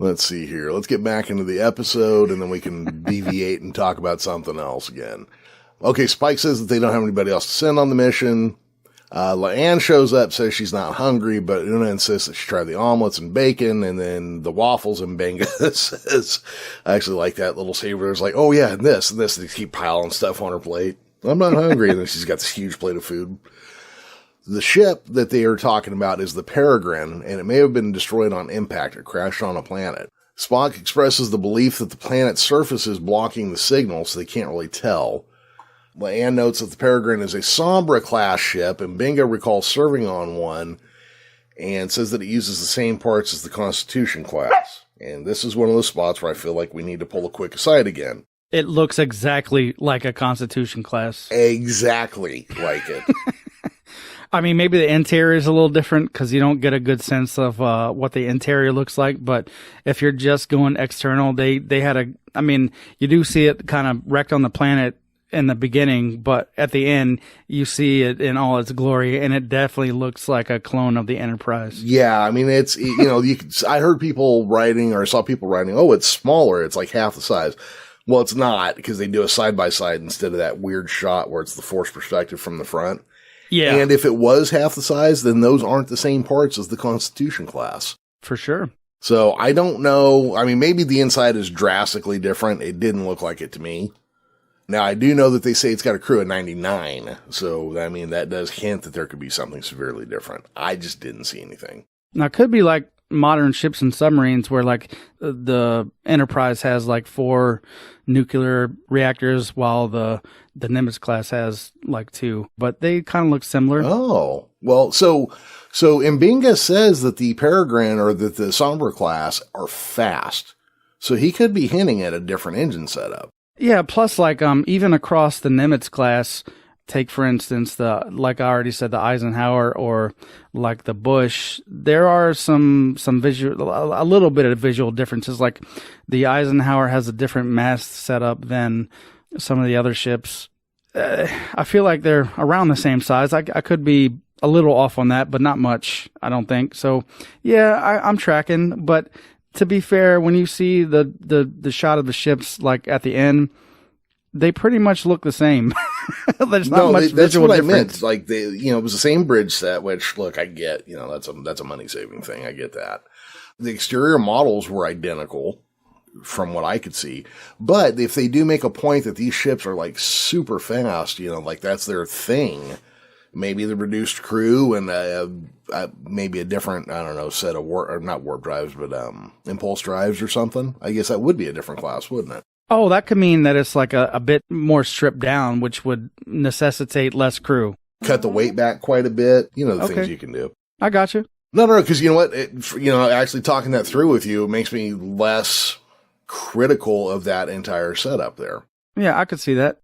Let's see here. Let's get back into the episode, and then we can deviate and talk about something else again. Okay, Spike says that they don't have anybody else to send on the mission. Leanne shows up, says she's not hungry, but Una insists that she try the omelets and bacon, and then the waffles, and Benga says, I actually like that little saver. It's like, oh yeah, and this, they keep piling stuff on her plate. I'm not hungry, and then she's got this huge plate of food. The ship that they are talking about is the Peregrine, and it may have been destroyed on impact. It crashed on a planet. Spock expresses the belief that the planet's surface is blocking the signal, so they can't really tell. Leanne notes that the Peregrine is a Sombra class ship, and Bingo recalls serving on one, and says that it uses the same parts as the Constitution class. And this is one of those spots where I feel like we need to pull a quick aside again. It looks exactly like a Constitution class. Exactly like it. I mean, maybe the interior is a little different because you don't get a good sense of what the interior looks like. But if you're just going external, they had you do see it kind of wrecked on the planet in the beginning, but at the end, you see it in all its glory, and it definitely looks like a clone of the Enterprise. Yeah, I mean, it's, I heard people writing, or I saw people writing, oh, it's smaller, it's like half the size. Well, it's not, because they do a side-by-side instead of that weird shot where it's the forced perspective from the front. Yeah. And if it was half the size, then those aren't the same parts as the Constitution class. For sure. So I don't know. I mean, maybe the inside is drastically different. It didn't look like it to me. Now, I do know that they say it's got a crew of 99. So, I mean, that does hint that there could be something severely different. I just didn't see anything. Now, it could be like modern ships and submarines where like the Enterprise has like 4 nuclear reactors while the Nimitz class has like 2, but they kind of look similar. Oh, well, so Mbinga says that the Peregrine or that the Sombra class are fast. So he could be hinting at a different engine setup. Yeah. Plus like, even across the Nimitz class, take for instance, like I already said, the Eisenhower or like the Bush, there are some visual, a little bit of visual differences. Like the Eisenhower has a different mast setup than some of the other ships. I feel like they're around the same size. I could be a little off on that, but not much, I don't think. So yeah, I'm tracking, but to be fair, when you see the shot of the ships, like at the end, they pretty much look the same. There's not much visual difference. I meant. Like it was the same bridge set, which look, I get, that's a money saving thing. I get that. The exterior models were identical from what I could see. But if they do make a point that these ships are like super fast, like that's their thing, maybe the reduced crew and maybe a different, I don't know, set of not warp drives, but impulse drives or something. I guess that would be a different class, wouldn't it? Oh, that could mean that it's like a bit more stripped down, which would necessitate less crew. Cut the weight back quite a bit. Things you can do. I got you. No, because you know what? Actually talking that through with you makes me less critical of that entire setup there. Yeah, I could see that.